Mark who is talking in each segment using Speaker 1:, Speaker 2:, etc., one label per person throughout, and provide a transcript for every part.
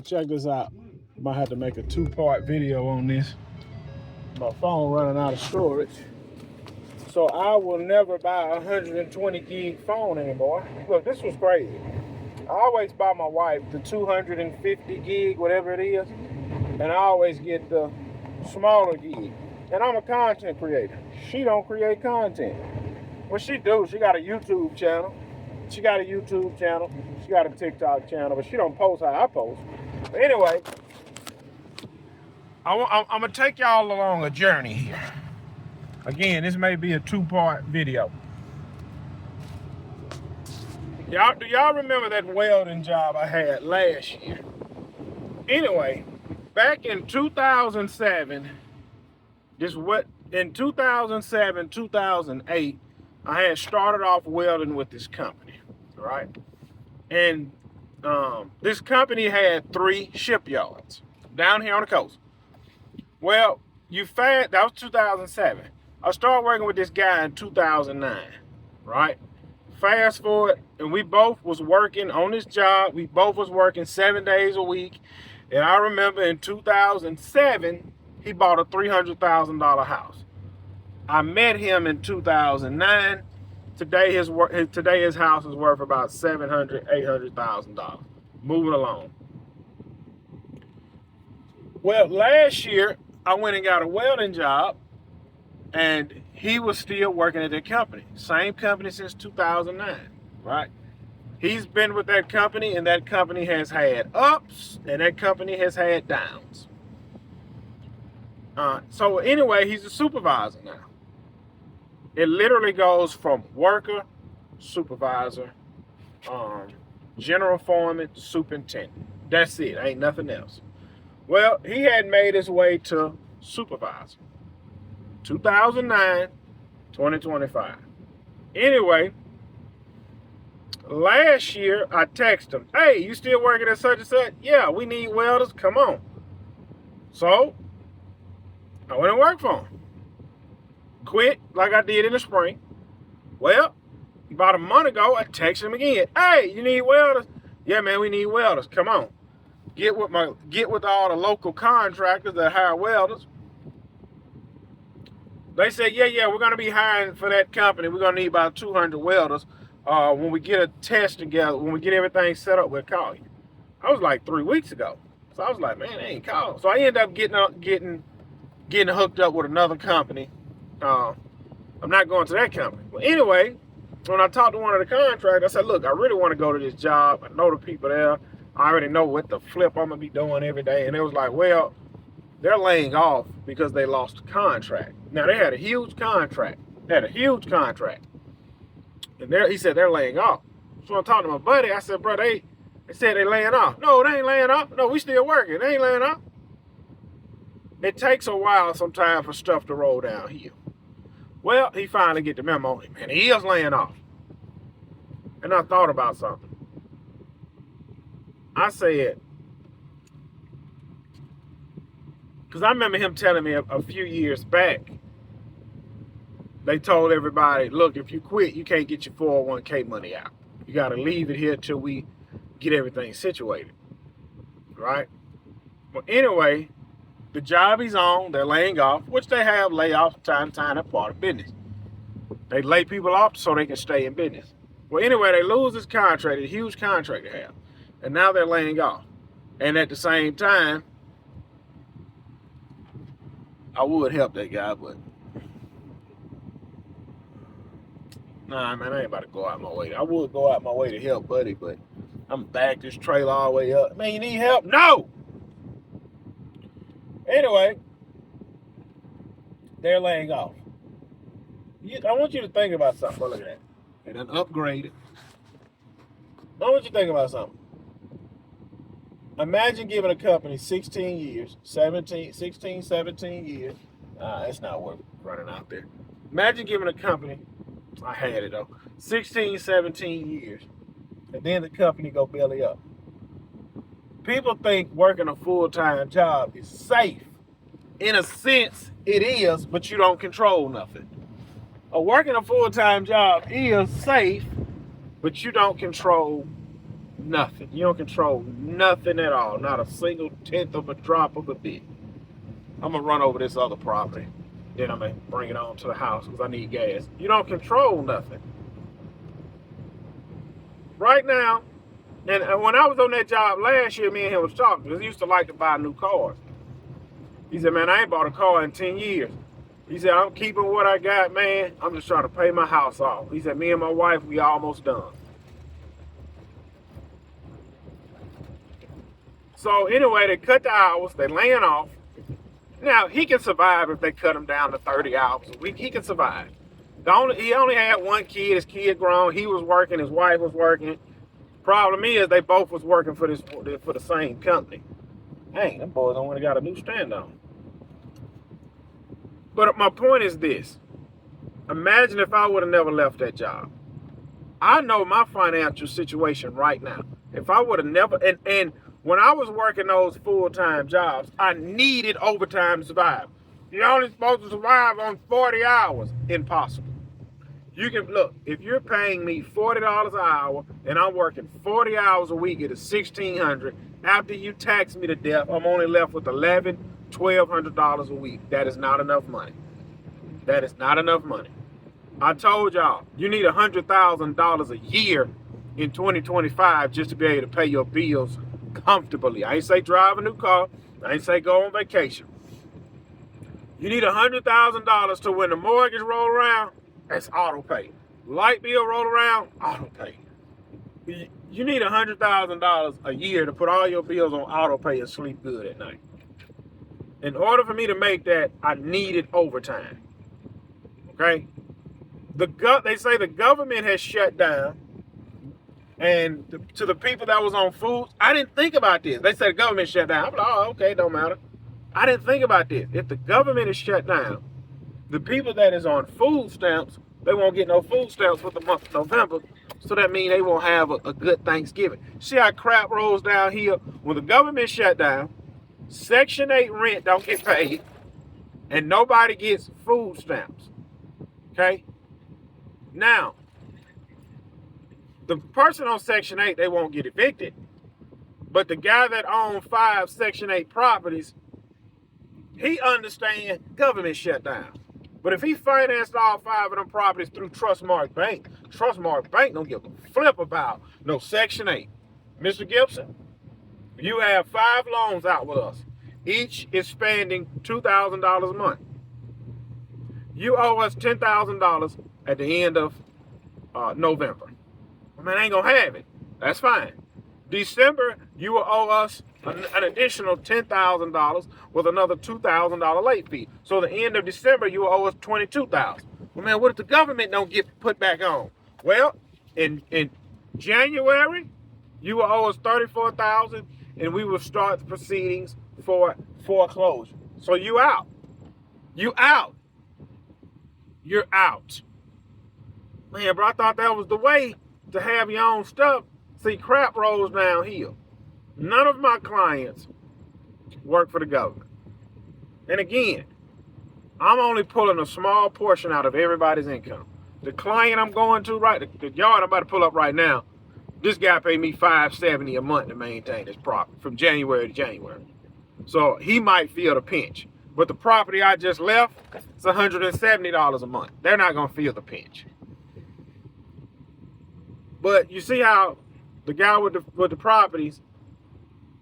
Speaker 1: Check this out. Might have to make a two-part video on this. My phone running out of storage. So I will never buy a 120 gig phone anymore. Look, this was crazy. I always buy my wife the 250 gig, whatever it is, and I always get the smaller gig. And I'm a content creator. She don't create content. What she do, she got a YouTube channel. She got a TikTok channel, but she don't post how I post. But anyway, I'm gonna take y'all along a journey here. Again, this may be a two-part video. Do y'all remember that welding job I had last year? Anyway, back in 2007, in 2007, 2008, I had started off welding with this company, right? And this company had 3 shipyards down here on the coast. Well, that was 2007. I started working with this guy in 2009, right? Fast forward, and we both was working on this job. We both was working 7 days a week. And I remember in 2007, he bought a $300,000 house. I met him in 2009. Today his house is worth about $700,000, $800,000. Moving along. Well, last year, I went and got a welding job, and he was still working at that company. Same company since 2009, right? He's been with that company, and that company has had ups, and that company has had downs. So anyway, he's a supervisor now. It literally goes from worker, supervisor, general foreman, superintendent. That's it. Ain't nothing else. Well, he had made his way to supervisor. 2009, 2025. Anyway, last year I texted him, hey, you still working at such and such? Yeah, we need welders. Come on. So I went and worked for him. Quit like I did in the spring. Well, about a month ago, I texted him again. Hey, you need welders? Yeah, man, we need welders. Come on. Get with all the local contractors that hire welders. They said, yeah, we're going to be hiring for that company. We're going to need about 200 welders. When we get a test together, when we get everything set up, we'll call you. I was like 3 weeks ago. So I was like, man, they ain't called. So I ended up getting hooked up with another company. I'm not going to that company. Well, anyway, when I talked to one of the contractors, I said, look, I really want to go to this job. I know the people there. I already know what the flip I'm going to be doing every day. And it was like, well, they're laying off because they lost a contract. Now, they had a huge contract. And he said they're laying off. So I talked to my buddy. I said, bro, they said they're laying off. No, they ain't laying off. No, we still working. They ain't laying off. It takes a while sometimes for stuff to roll downhill. Well, he finally get the memo. Man, he is laying off. And I thought about something. I said, because I remember him telling me a few years back, they told everybody, look, if you quit, you can't get your 401k money out. You got to leave it here till we get everything situated. Right? Well, anyway, the job he's on, they're laying off, which they have layoffs from time to time. That's part of business. They lay people off so they can stay in business. Well, anyway, they lose this contract, a huge contract they have. And now they're laying off. And at the same time, I would help that guy, but nah, man, I ain't about to go out my way. I would go out my way to help Buddy, but I'm back this trailer all the way up. Man, you need help? No! Anyway, they're laying off. I want you to think about something. Look at that. They done upgraded. I want you to think about something. Imagine giving a company 16 years, 17 years. It's not worth running out there. Imagine giving a company, I had it though, 16, 17 years, and then the company go belly up. People think working a full-time job is safe. In a sense, it is, but you don't control nothing. Working a full-time job is safe, but you don't control nothing. You don't control nothing at all. Not a single tenth of a drop of a bit. I'm going to run over this other property. Then I'm going to bring it on to the house because I need gas. You don't control nothing. Right now, and when I was on that job last year, me and him was talking because he used to like to buy new cars. He said, man, I ain't bought a car in 10 years. He said, I'm keeping what I got, man. I'm just trying to pay my house off. He said, me and my wife, we almost done. So anyway, they cut the hours. They laying off. Now, he can survive if they cut him down to 30 hours a week. He can survive. He only had one kid. His kid grown. He was working. His wife was working. Problem is, they both was working for the same company. Dang, them boys only got a new stand on. But my point is this. Imagine if I would have never left that job. I know my financial situation right now. If I would have never, and when I was working those full-time jobs, I needed overtime to survive. You're only supposed to survive on 40 hours. Impossible. You can, look, if you're paying me $40 an hour and I'm working 40 hours a week, it is $1,600. After you tax me to death, I'm only left with $1,100, $1,200 a week. That is not enough money. That is not enough money. I told y'all, you need $100,000 a year in 2025 just to be able to pay your bills comfortably. I ain't say drive a new car. I ain't say go on vacation. You need $100,000 to when the mortgage roll around, that's auto pay. Light bill roll around, auto pay. You need $100,000 a year to put all your bills on auto pay and sleep good at night. In order for me to make that, I needed overtime. Okay? They say the government has shut down. And to the people that was on food, I didn't think about this. They said the government shut down. I'm like, oh, okay, don't matter. I didn't think about this. If the government is shut down, the people that is on food stamps, they won't get no food stamps for the month of November. So that means they won't have a good Thanksgiving. See how crap rolls down here? When the government shut down, Section 8 rent don't get paid, and nobody gets food stamps. Okay? Now, the person on Section 8, they won't get evicted. But the guy that owns 5 Section 8 properties, he understands government shutdown. But if he financed all 5 of them properties through Trustmark Bank don't give a flip about no Section 8. Mr. Gibson, you have 5 loans out with us. Each is spending $2,000 a month. You owe us $10,000 at the end of November. Man, I ain't gonna have it. That's fine. December, you will owe us an additional $10,000 with another $2,000 late fee. So the end of December, you will owe us $22,000. Well, man, what if the government don't get put back on? Well, in January, you will owe us $34,000, and we will start the proceedings for foreclosure. So you out. You out. You're out. Man, bro, I thought that was the way to have your own stuff. See, crap rolls downhill. None of my clients work for the government. And again, I'm only pulling a small portion out of everybody's income. The client I'm going to, the yard I'm about to pull up right now, this guy paid me $570 a month to maintain his property from January to January. So he might feel the pinch. But the property I just left, it's $170 a month. They're not going to feel the pinch. But you see how the guy with the properties,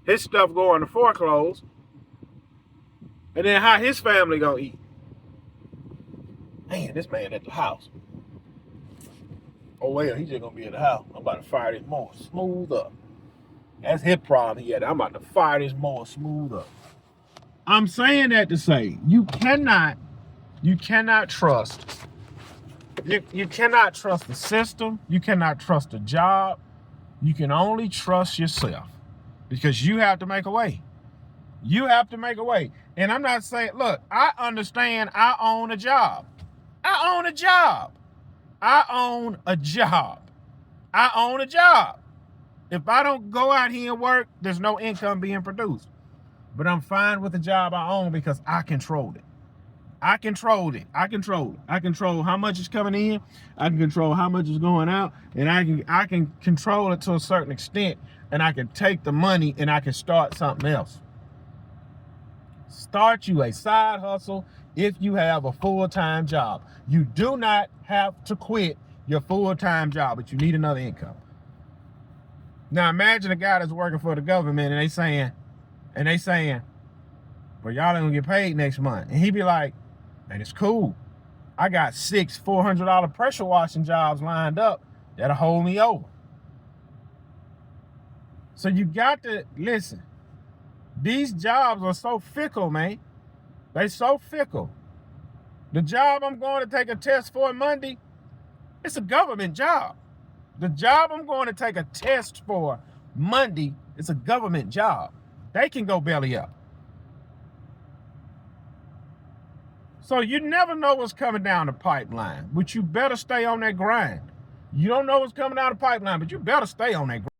Speaker 1: his stuff going to foreclose, and then how his family gonna eat. Man, this man at the house. Oh well, he's just gonna be at the house. I'm about to fire this mower smooth up. That's his problem he had. I'm about to fire this mower smooth up. I'm saying that to say you cannot trust. You cannot trust the system. You cannot trust the job. You can only trust yourself because you have to make a way. You have to make a way. And I'm not saying, look, I understand I own a job. I own a job. I own a job. I own a job. If I don't go out here and work, there's no income being produced. But I'm fine with the job I own because I control it. I control it. I control it. I control how much is coming in. I can control how much is going out, and I can control it to a certain extent, and I can take the money and I can start something else. Start you a side hustle if you have a full-time job. You do not have to quit your full-time job, but you need another income. Now imagine a guy that's working for the government and they saying, well, y'all ain't gonna get paid next month. And he be like, man, it's cool. I got 6 $400 pressure washing jobs lined up that'll hold me over. So you got to listen. These jobs are so fickle, man. They so fickle. The job I'm going to take a test for Monday, it's a government job. The job I'm going to take a test for Monday is a government job. They can go belly up. So you never know what's coming down the pipeline, but you better stay on that grind. You don't know what's coming down the pipeline, but you better stay on that grind.